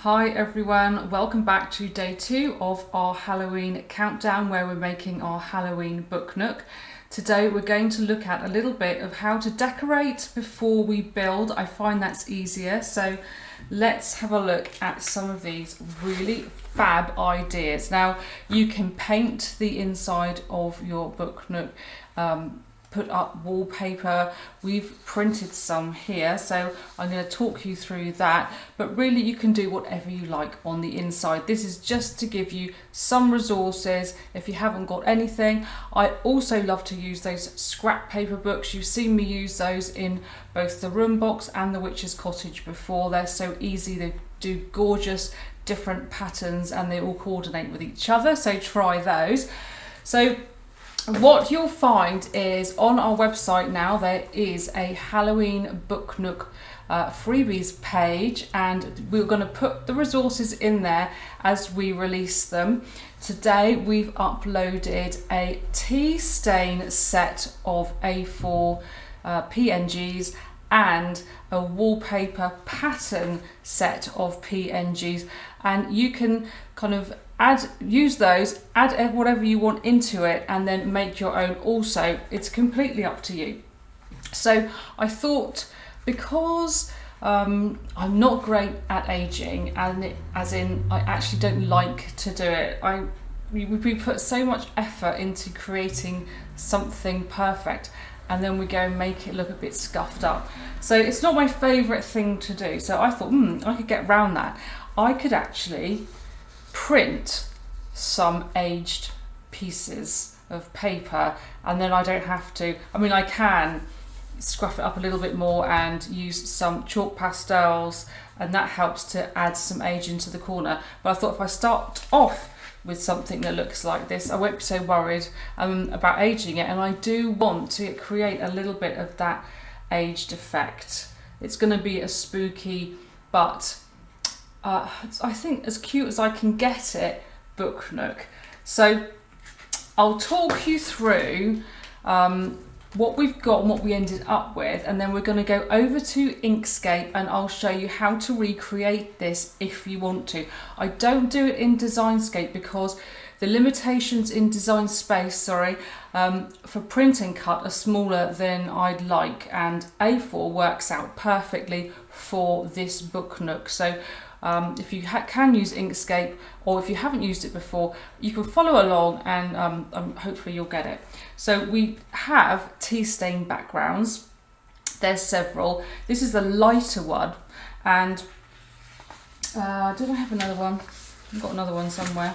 Hi everyone, welcome back to day 2 of our Halloween countdown where we're making our Halloween Book Nook. Today we're going to look at a little bit of how to decorate before we build. I find that's easier, so let's have a look at some of these really fab ideas. Now you can paint the inside of your Book Nook, put up wallpaper. We've printed some here, so I'm going to talk you through that, but really you can do whatever you like on the inside. This is just to give you some resources if you haven't got anything. I also love to use those scrap paper books. You've seen me use those in both the room box and the Witch's Cottage before. They're so easy, they do gorgeous different patterns and they all coordinate with each other, so try those. So what you'll find is on our website now there is a Halloween Book Nook freebies page, and we're going to put the resources in there as we release them. Today we've uploaded a tea stain set of A4 PNGs and a wallpaper pattern set of PNGs, and you can kind of use those, add whatever you want into it and then make your own also. It's completely up to you. So I thought, because I'm not great at aging, and as in I actually don't like to do it, we put so much effort into creating something perfect and then we go and make it look a bit scuffed up. So it's not my favourite thing to do. So I thought, I could get around that. I could actually print some aged pieces of paper, and then I don't have to, I can scruff it up a little bit more and use some chalk pastels, and that helps to add some age into the corner. But I thought if I start off with something that looks like this, I won't be so worried about aging it, and I do want to create a little bit of that aged effect. It's going to be a spooky, but I think as cute as I can get it, Book Nook. So I'll talk you through what we've got and what we ended up with, and then we're going to go over to Inkscape and I'll show you how to recreate this if you want to. I don't do it in Designscape because the limitations in Design Space, for print and cut are smaller than I'd like, and A4 works out perfectly for this Book Nook. So if you can use Inkscape, or if you haven't used it before, you can follow along and hopefully you'll get it. So we have tea stain backgrounds. There's several. This is the lighter one, and did I have another one? I've got another one somewhere.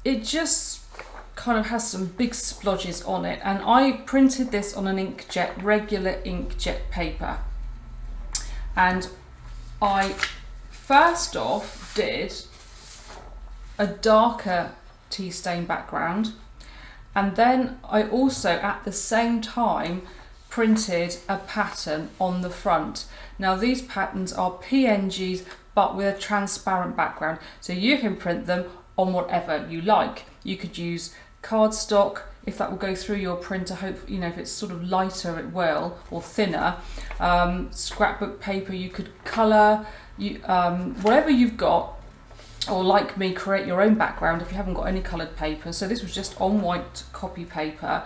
It just kind of has some big splodges on it, and I printed this on an inkjet, regular inkjet paper. And I first off did a darker tea stain background, and then I also at the same time printed a pattern on the front. Now these patterns are PNGs but with a transparent background, so you can print them on whatever you like. You could use cardstock if that will go through your printer. Hope if it's sort of lighter it will, or thinner. Scrapbook paper, you could colour, whatever you've got, or like me, create your own background if you haven't got any coloured paper. So this was just on white copy paper,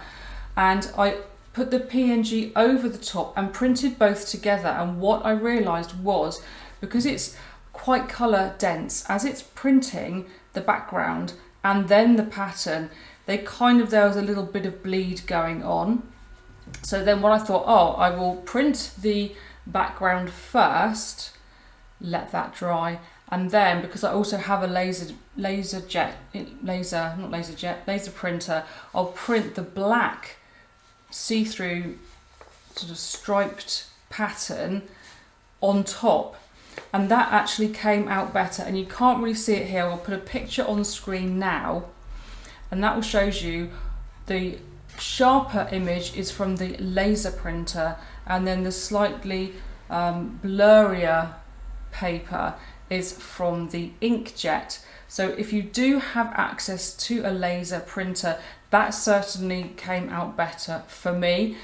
and I put the PNG over the top and printed both together. And what I realised was, because it's quite colour dense, as it's printing the background and then the pattern, there was a little bit of bleed going on. So then what I thought, I will print the background first, let that dry, and then because I also have a laser printer, I'll print the black see-through sort of striped pattern on top. And that actually came out better, and you can't really see it here. I'll put a picture on screen now, and that will show you the sharper image is from the laser printer, and then the slightly blurrier paper is from the inkjet. So if you do have access to a laser printer, that certainly came out better for me.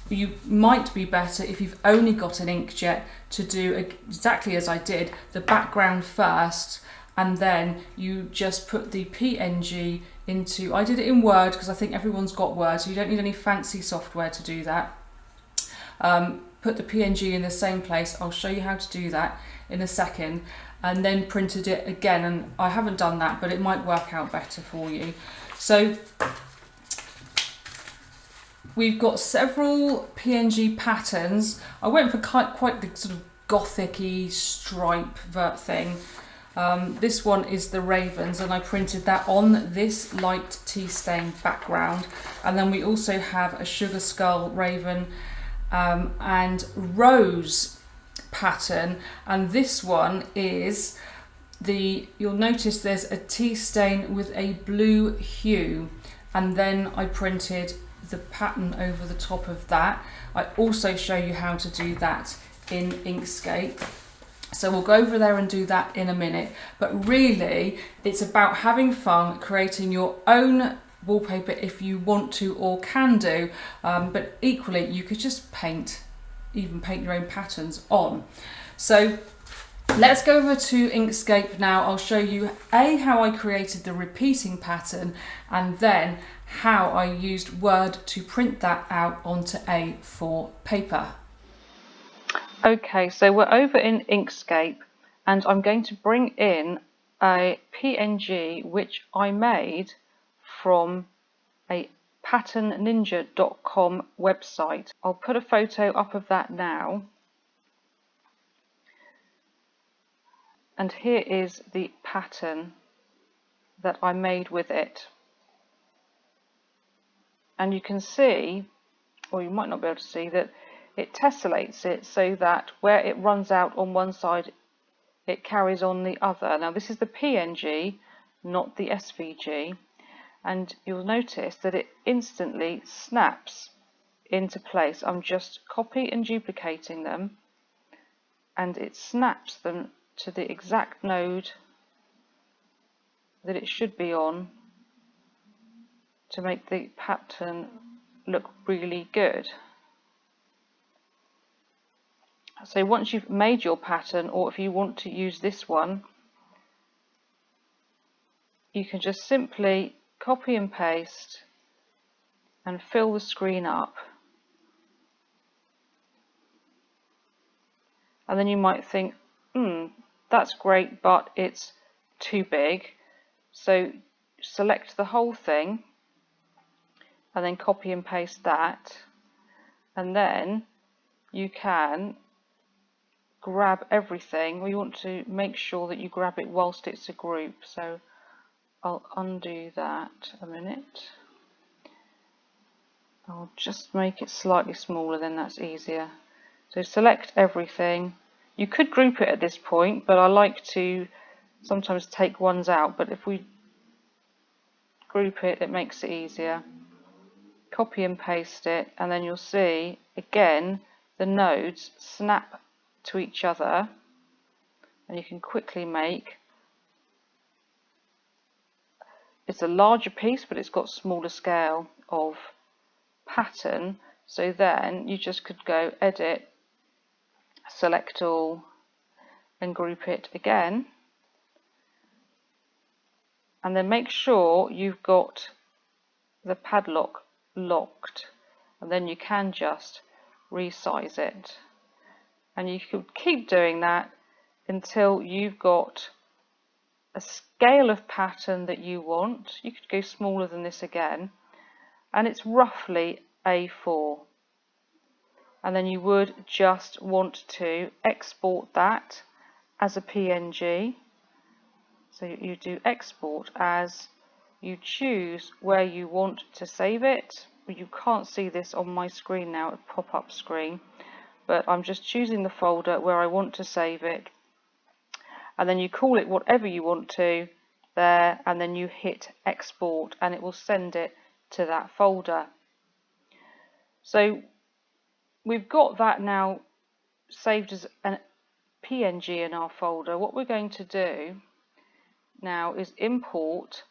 you might be better if you've only got an inkjet to do exactly as I did, the background first, and then you just put the PNG into, I did it in Word because I think everyone's got Word, so you don't need any fancy software to do that. Put the PNG in the same place. I'll show you how to do that in a second, and then printed it again, and I haven't done that, but it might work out better for you. So we've got several PNG patterns. I went for quite the sort of gothic-y stripe thing. This one is the ravens, and I printed that on this light tea stain background. And then we also have a sugar skull raven and rose pattern, and this one is you'll notice there's a tea stain with a blue hue, and then I printed the pattern over the top of that. I also show you how to do that in Inkscape, so we'll go over there and do that in a minute. But really it's about having fun creating your own wallpaper if you want to or can do, but equally you could just even paint your own patterns on. So let's go over to Inkscape now. I'll show you how I created the repeating pattern, and then how I used Word to print that out onto A4 paper. Okay, so we're over in Inkscape, and I'm going to bring in a PNG which I made from a patternninja.com website. I'll put a photo up of that now. And here is the pattern that I made with it. And you can see, or you might not be able to see, that it tessellates it so that where it runs out on one side, it carries on the other. Now this is the PNG, not the SVG. And you'll notice that it instantly snaps into place. I'm just copy and duplicating them, and it snaps them to the exact node that it should be on to make the pattern look really good. So once you've made your pattern, or if you want to use this one, you can just simply copy and paste and fill the screen up. And then you might think, that's great, but it's too big. So select the whole thing and then copy and paste that, and then you can grab everything. We want to make sure that you grab it whilst it's a group, so I'll undo that a minute. I'll just make it slightly smaller, then that's easier. So select everything. You could group it at this point, but I like to sometimes take ones out, but if we group it, it makes it easier. Copy and paste it, and then you'll see again the nodes snap to each other, and you can quickly make, it's a larger piece but it's got smaller scale of pattern. So then you just could go edit, select all, and group it again, and then make sure you've got the padlock locked, and then you can just resize it. And you could keep doing that until you've got a scale of pattern that you want. You could go smaller than this again, and it's roughly A4. And then you would just want to export that as a PNG. So you do export as, you choose where you want to save it. You can't see this on my screen now, a pop-up screen, but I'm just choosing the folder where I want to save it, and then you call it whatever you want to there, and then you hit export, and it will send it to that folder. So we've got that now saved as a PNG in our folder. What we're going to do now is import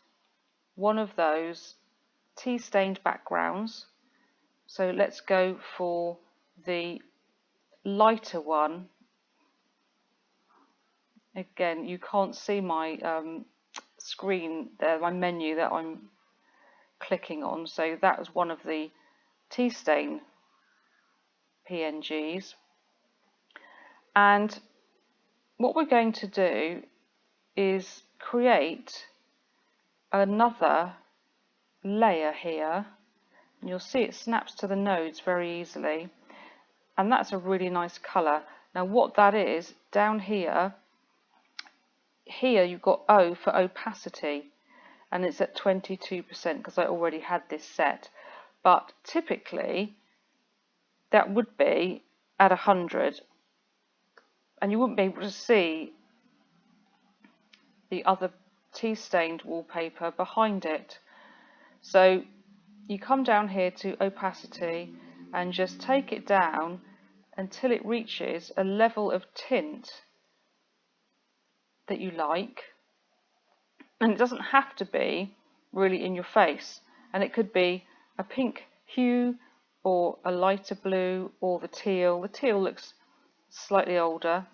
one of those tea stained backgrounds So let's go for the lighter one. Again, you can't see my screen there, my menu that I'm clicking on. So that was one of the tea stain PNGs. And what we're going to do is create another layer here. And you'll see it snaps to the nodes very easily. And that's a really nice colour. Now what that is, down here you've got O for opacity, and it's at 22% because I already had this set. But typically that would be at 100, and you wouldn't be able to see the other tea stained wallpaper behind it. So you come down here to opacity and just take it down until it reaches a level of tint that you like. And it doesn't have to be really in your face, and it could be a pink hue or a lighter blue or the teal. The teal looks slightly older,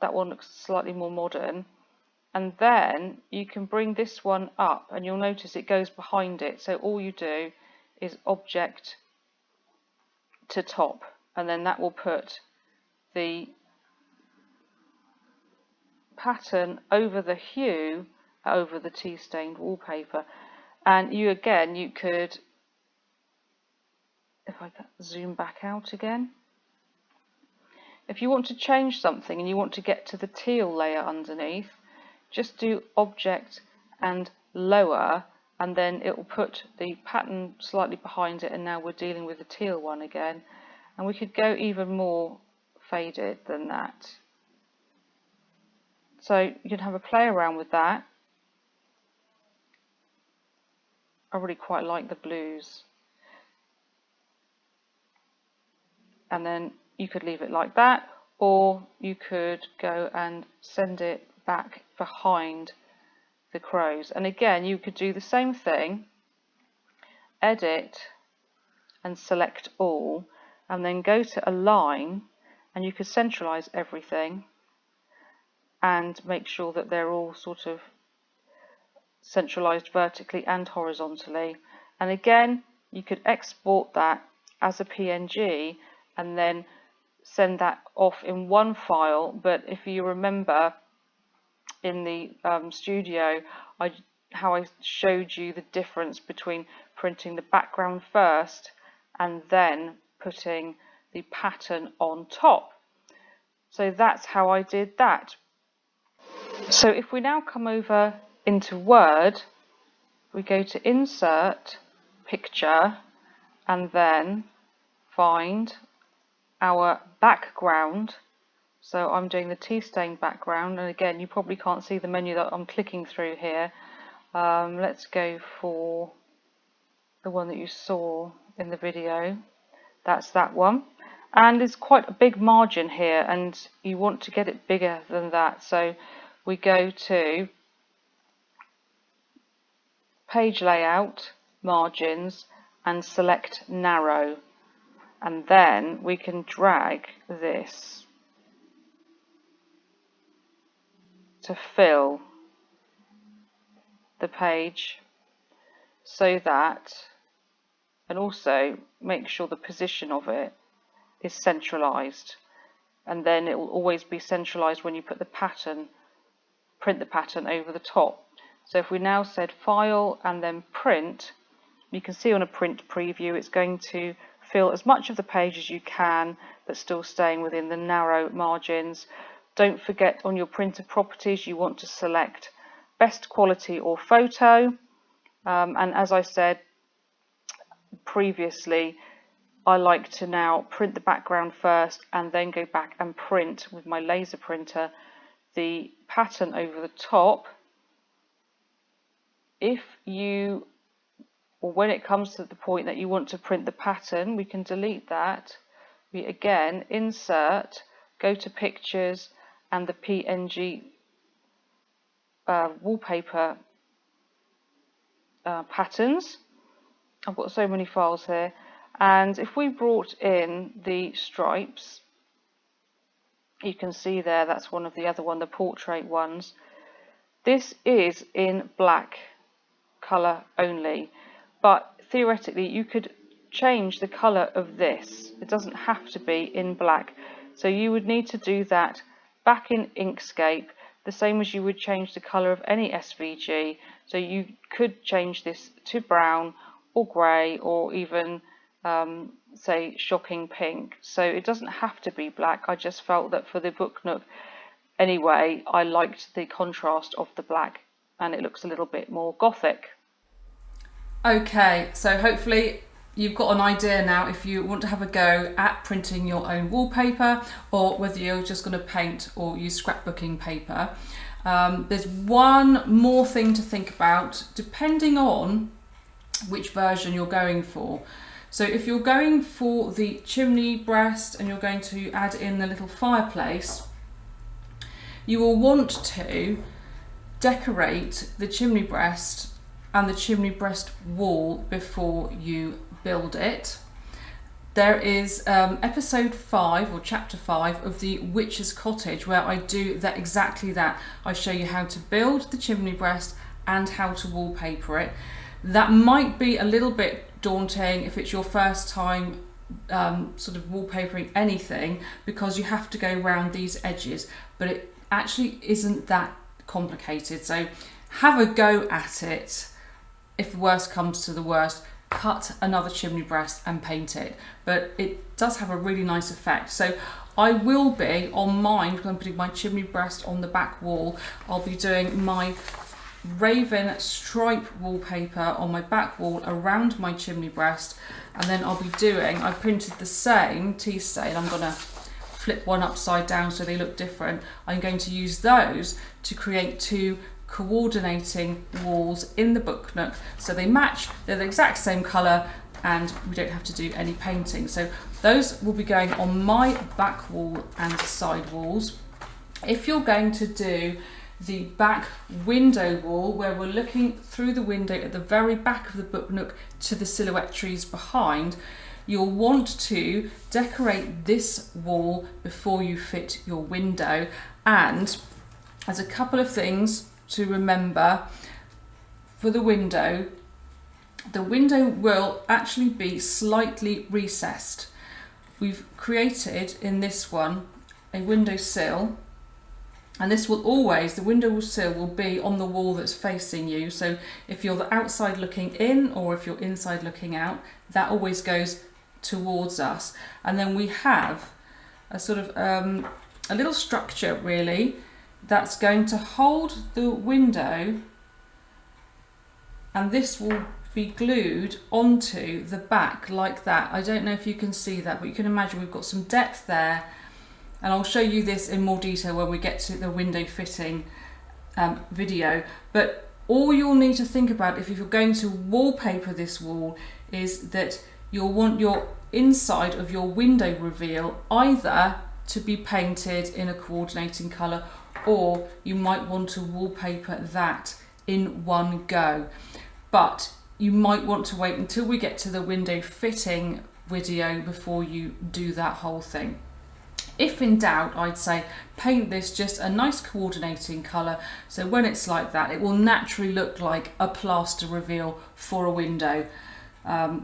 that one looks slightly more modern. And then you can bring this one up and you'll notice it goes behind it. So all you do is object to top, and then that will put the pattern over the hue over the tea stained wallpaper. And you could, if I zoom back out again, if you want to change something and you want to get to the teal layer underneath, just do object and lower, and then it will put the pattern slightly behind it, and now we're dealing with the teal one again. And we could go even more faded than that. So you can have a play around with that. I really quite like the blues. And then you could leave it like that, or you could go and send it back behind the crows. And again, you could do the same thing, edit and select all, and then go to align, and you could centralize everything and make sure that they're all sort of centralized vertically and horizontally. And again, you could export that as a PNG and then send that off in one file. But if you remember in the studio, how I showed you the difference between printing the background first and then putting the pattern on top. So that's how I did that. So if we now come over into Word, we go to Insert, Picture, and then find our background. So I'm doing the tea stain background, and again, you probably can't see the menu that I'm clicking through here. Let's go for the one that you saw in the video. That's that one. And there's quite a big margin here, and you want to get it bigger than that. So we go to Page Layout, Margins, and select Narrow. And then we can drag this to fill the page so that, and also make sure the position of it is centralized, and then it will always be centralized when you put the pattern, print the pattern over the top. So if we now said File and then Print, you can see on a print preview it's going to fill as much of the page as you can, but still staying within the narrow margins. Don't forget, on your printer properties you want to select best quality or photo, and as I said previously, I like to now print the background first and then go back and print with my laser printer the pattern over the top. If you, or when it comes to the point that you want to print the pattern, we can delete that. We again insert, go to Pictures and the PNG wallpaper patterns. I've got so many files here, And if we brought in the stripes, you can see there, that's one of the other one, the portrait ones. This is in black colour only, but theoretically you could change the colour of this. It doesn't have to be in black. So you would need to do that back in Inkscape, the same as you would change the colour of any SVG. So you could change this to brown or grey, or even say shocking pink. So it doesn't have to be black. I just felt that for the Book Nook anyway, I liked the contrast of the black, and it looks a little bit more gothic. Okay, so hopefully you've got an idea now if you want to have a go at printing your own wallpaper, or whether you're just going to paint or use scrapbooking paper. There's one more thing to think about depending on which version you're going for. So if you're going for the chimney breast and you're going to add in the little fireplace, you will want to decorate the chimney breast and the chimney breast wall before you build it. There is episode 5 or chapter 5 of the Witch's Cottage where I do that, exactly that. I show you how to build the chimney breast and how to wallpaper it. That might be a little bit daunting if it's your first time sort of wallpapering anything, because you have to go around these edges, but it actually isn't that complicated. So have a go at it. If the worst comes to the worst, cut another chimney breast and paint it, but it does have a really nice effect. So I will be on mine, because I'm putting my chimney breast on the back wall, I'll be doing my raven stripe wallpaper on my back wall around my chimney breast, and then I'll be doing, I printed the same tea stain, I'm going to flip one upside down so they look different. I'm going to use those to create two coordinating walls in the Book Nook, so they match, they're the exact same colour, and we don't have to do any painting. So those will be going on my back wall and side walls. If you're going to do the back window wall, where we're looking through the window at the very back of the Book Nook to the silhouette trees behind, you'll want to decorate this wall before you fit your window. And there's a couple of things to remember for the window. The window will actually be slightly recessed. We've created in this one a window sill, and this will always, the window sill will be on the wall that's facing you. So if you're the outside looking in, or if you're inside looking out, that always goes towards us. And then we have a sort of a little structure really that's going to hold the window, and this will be glued onto the back like that. I don't know if you can see that, but you can imagine we've got some depth there, and I'll show you this in more detail when we get to the window fitting video. But all you'll need to think about if you're going to wallpaper this wall is that you'll want your inside of your window reveal either to be painted in a coordinating colour, or you might want to wallpaper that in one go. But you might want to wait until we get to the window fitting video before you do that whole thing. If in doubt, I'd say paint this just a nice coordinating colour, so when it's like that it will naturally look like a plaster reveal for a window.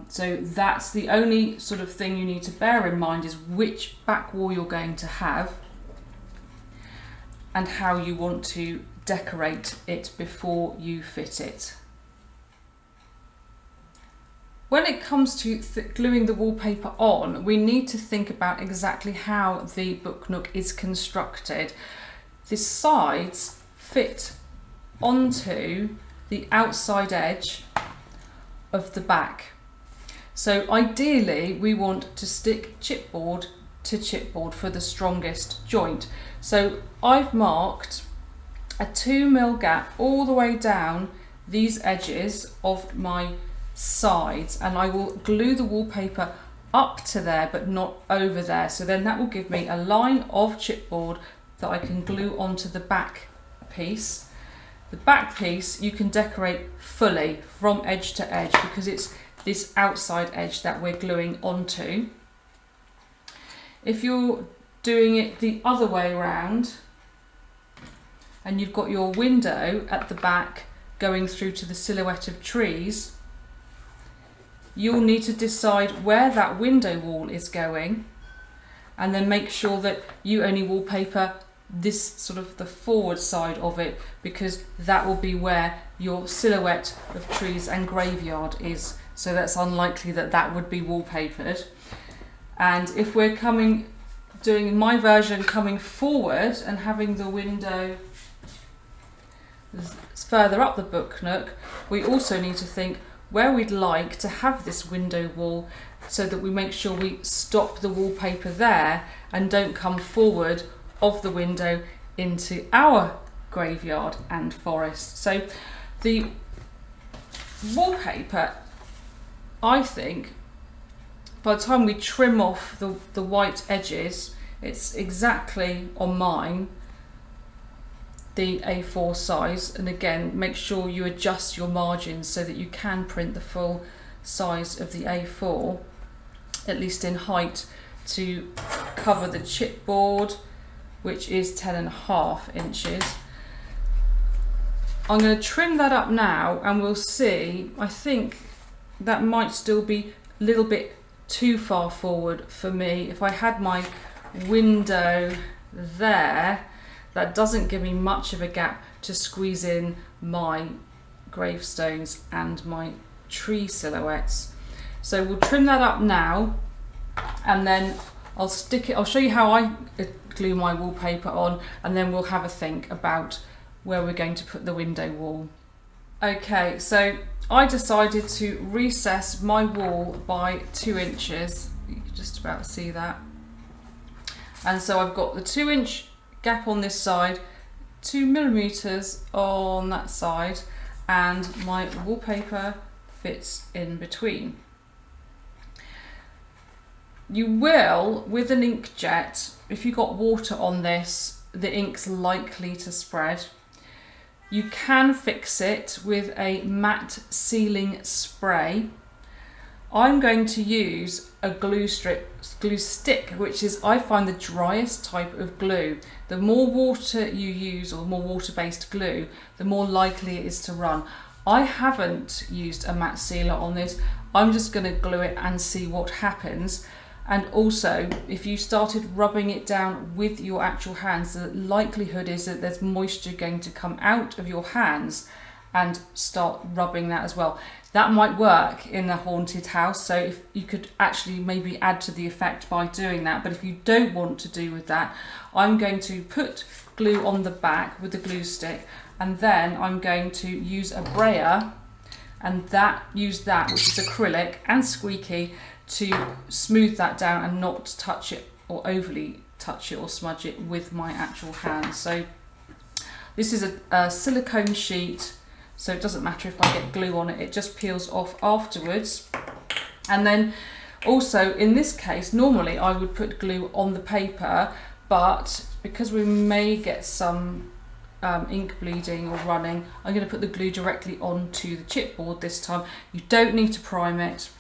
So that's the only sort of thing you need to bear in mind, is which back wall you're going to have and how you want to decorate it before you fit it. When it comes to gluing the wallpaper on, we need to think about exactly how the Book Nook is constructed. The sides fit onto the outside edge of the back. So ideally we want to stick chipboard to chipboard for the strongest joint. So I've marked a 2mm gap all the way down these edges of my sides, and I will glue the wallpaper up to there but not over there. So then that will give me a line of chipboard that I can glue onto the back piece. The back piece you can decorate fully from edge to edge because it's this outside edge that we're gluing onto. If you're doing it the other way around and you've got your window at the back going through to the silhouette of trees, you'll need to decide where that window wall is going, and then make sure that you only wallpaper this sort of the forward side of it, because that will be where your silhouette of trees and graveyard is. So that's unlikely that that would be wallpapered. And if we're doing my version coming forward and having the window further up the book nook, we also need to think where we'd like to have this window wall, so that we make sure we stop the wallpaper there and don't come forward of the window into our graveyard and forest. So the wallpaper, I think, by the time we trim off the white edges, it's exactly on mine the A4 size. And again, make sure you adjust your margins so that you can print the full size of the A4, at least in height, to cover the chipboard, which is 10.5 inches. I'm going to trim that up now and we'll see. I think that might still be a little bit too far forward for me. If I had my window there, that doesn't give me much of a gap to squeeze in my gravestones and my tree silhouettes. So we'll trim that up now, and then I'll show you how I glue my wallpaper on, and then we'll have a think about where we're going to put the window wall. Okay, so I decided to recess my wall by 2 inches. You can just about see that. And so I've got the 2-inch gap on this side, 2 millimeters on that side, and my wallpaper fits in between. You will, with an inkjet, if you've got water on this, the ink's likely to spread. You can fix it with a matte sealing spray. I'm going to use a glue stick, which is, I find, the driest type of glue. The more water you use, or more water-based glue, the more likely it is to run. I haven't used a matte sealer on this. I'm just going to glue it and see what happens. And also, if you started rubbing it down with your actual hands, the likelihood is that there's moisture going to come out of your hands and start rubbing that as well. That might work in a haunted house, so if you could actually maybe add to the effect by doing that. But if you don't want to do with that, I'm going to put glue on the back with the glue stick, and then I'm going to use a brayer and use that, which is acrylic and squeaky, to smooth that down and not touch it or overly touch it or smudge it with my actual hands. So this is a silicone sheet, so it doesn't matter if I get glue on it, it just peels off afterwards. And then also in this case, normally I would put glue on the paper, but because we may get some ink bleeding or running, I'm going to put the glue directly onto the chipboard this time. You don't need to prime it.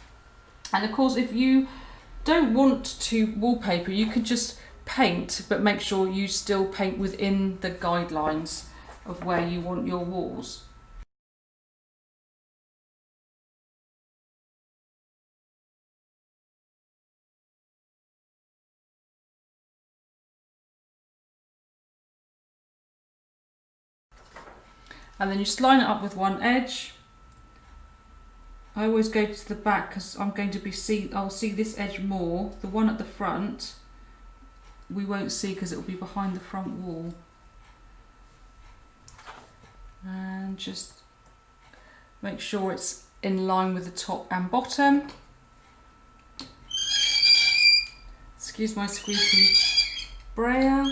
And of course, if you don't want to wallpaper, you could just paint, but make sure you still paint within the guidelines of where you want your walls. And then you just line it up with one edge. I always go to the back because I'm going to I'll see this edge more. The one at the front we won't see because it will be behind the front wall. And just make sure it's in line with the top and bottom. Excuse my squeaky brayer.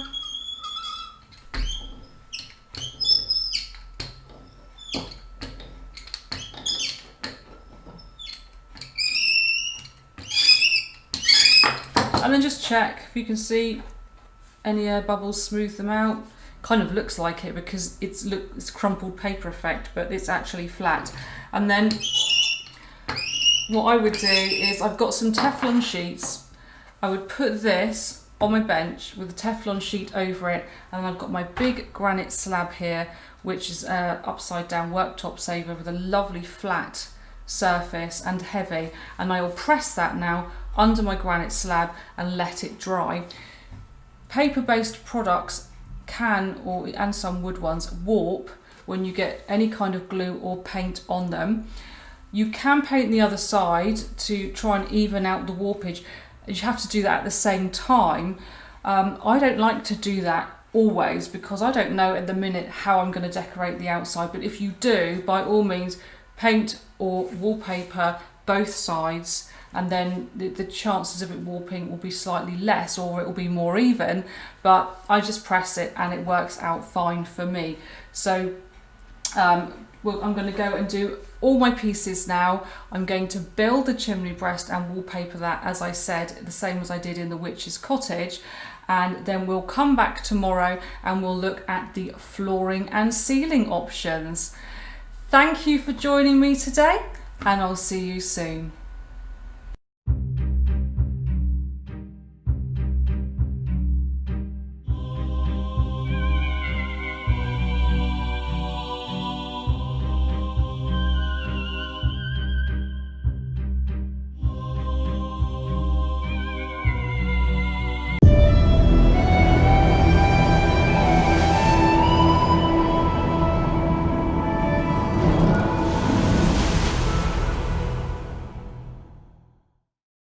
And then just check if you can see any air bubbles, smooth them out. Kind of looks like it because it's crumpled paper effect, but it's actually flat. And then what I would do is, I've got some Teflon sheets. I would put this on my bench with a Teflon sheet over it, and I've got my big granite slab here, which is a upside down worktop saver with a lovely flat surface and heavy, and I will press that now under my granite slab and let it dry. Paper-based products can, and some wood ones, warp when you get any kind of glue or paint on them. You can paint the other side to try and even out the warpage. You have to do that at the same time. I don't like to do that always because I don't know at the minute how I'm going to decorate the outside, but if you do, by all means paint or wallpaper both sides, and then the chances of it warping will be slightly less, or it will be more even, but I just press it and it works out fine for me. So I'm going to go and do all my pieces now. I'm going to build the chimney breast and wallpaper that, as I said, the same as I did in the witch's cottage, and then we'll come back tomorrow and we'll look at the flooring and ceiling options. Thank you for joining me today, and I'll see you soon.